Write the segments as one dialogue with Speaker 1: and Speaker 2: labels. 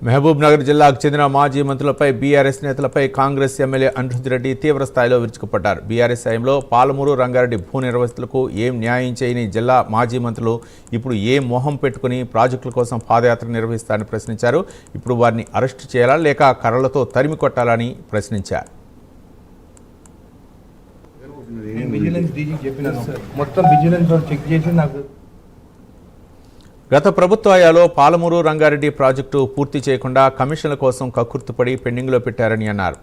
Speaker 1: మహబూబ్ నగర్ జిల్లాకు చెందిన మాజీ మంత్రులపై బీఆర్ఎస్ నేతలపై కాంగ్రెస్ ఎమ్మెల్యే అనిరుద్ రెడ్డి తీవ్ర స్థాయిలో విరుచుకుపడ్డారు. బీఆర్ఎస్ హయాంలో పాలమూరు రంగారెడ్డి భూ నిర్వాసితులకు ఏం న్యాయం చేయని జిల్లా మాజీ మంత్రులు ఇప్పుడు ఏం మొహం పెట్టుకుని ప్రాజెక్టుల కోసం పాదయాత్ర నిర్వహిస్తారని ప్రశ్నించారు. ఇప్పుడు వారిని అరెస్టు చేయాలా లేక కర్రలతో తరిమి కొట్టాలని ప్రశ్నించారు. గత ప్రభుత్వ హయాంలో పాలమూరు రంగారెడ్డి ప్రాజెక్టు పూర్తి చేయకుండా కమిషన్ల కోసం కక్కుర్తిపడి పెండింగ్లో పెట్టారని అన్నారు.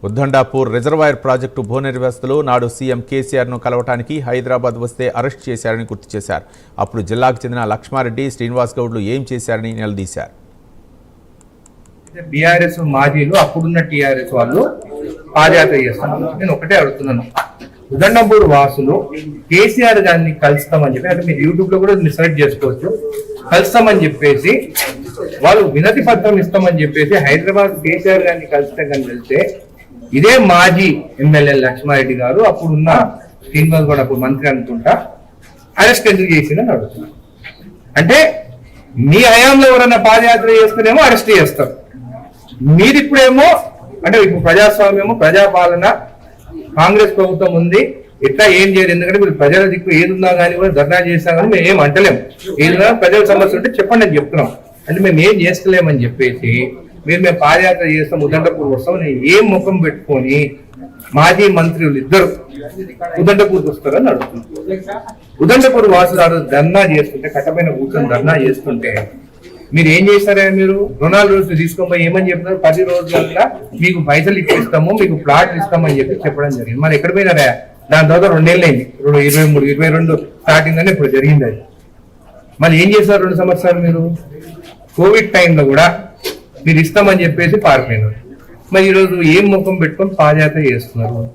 Speaker 1: ఉద్దండాపూర్ రిజర్వాయర్ ప్రాజెక్టు భూ నిర్వాసితులు నాడు సీఎం కేసీఆర్ను కలవటానికి హైదరాబాద్ వస్తే అరెస్ట్ చేశారని గుర్తు చేశారు. అప్పుడు జిల్లాకు చెందిన లక్ష్మారెడ్డి, శ్రీనివాస్ గౌడ్లు ఏం చేశారని నిలదీశారు.
Speaker 2: బీఆర్ఎస్ మాజీలు అప్పుడున్న టీఆర్ఎస్ వాళ్ళు పాదయాత్ర చేస్తాను. నేను ఒకటే అడుగుతున్నాను, ఉదండపూర్ వాసులు కేసీఆర్ గారిని కలుస్తామని చెప్పి, అంటే మీరు యూట్యూబ్ లో కూడా సెలెక్ట్ చేసుకోవచ్చు, కలుస్తామని చెప్పేసి వాళ్ళు వినతి పత్రం ఇస్తామని చెప్పేసి హైదరాబాద్ కేసీఆర్ గారిని కలుస్తాం కానీ వెళ్తే ఇదే మాజీ ఎమ్మెల్యే లక్ష్మారెడ్డి గారు అప్పుడున్న శ్రీనివాస్ కూడా అప్పుడు మంత్రి అనుకుంటా అరెస్ట్ ఎందుకు చేసిందని అడుగుతున్నారు. అంటే మీ హయాంలో ఎవరైనా పాదయాత్ర చేస్తేనేమో అరెస్ట్ చేస్తారు, మీరు ఇప్పుడేమో అంటే ఇప్పుడు ప్రజాస్వామ్యము ప్రజాపాలన కాంగ్రెస్ ప్రభుత్వం ఉంది, ఎట్లా ఏం చేయదు, ఎందుకంటే మీరు ప్రజల దిక్కు ఏది ఉన్నా కానీ కూడా ధర్నా చేసినా కానీ మేము ఏం అంటలేము, ఏదైనా ప్రజల సమస్య ఉంటే చెప్పండి అని చెప్తున్నాం. అంటే మేము ఏం చేస్తలేమని చెప్పేసి మేము పాదయాత్ర చేస్తాం, ఉదండపూర్ వస్తాం, ఏం ముఖం పెట్టుకొని మాజీ మంత్రులు ఇద్దరు ఉదండపూర్కి వస్తారని అడుగుతున్నాం. ఉదండపూర్ వాసులు ధర్నా చేస్తుంటే కట్టపైన కూర్చొని ధర్నా చేస్తుంటే మీరు ఏం చేస్తారా, మీరు రుణాలు రోజులు తీసుకోపోయి ఏమని చెప్తున్నారు, 10 రోజుల మీకు పైసలు ఇప్పిస్తాము, మీకు ప్లాట్లు ఇస్తామని చెప్పి చెప్పడం జరిగింది. మరి ఎక్కడ పోయినారా? దాని తర్వాత 2 ఏళ్ళు అయింది, 23, 22 స్టార్టింగ్ అని ఇప్పుడు జరిగింది అది. మళ్ళీ ఏం చేశారు 2 సంవత్సరాలు? మీరు కోవిడ్ టైంలో కూడా మీరు ఇస్తామని చెప్పేసి పారిపోయినారు. మరి ఈరోజు ఏం ముఖం పెట్టుకొని పాదయాత్ర చేస్తున్నారు?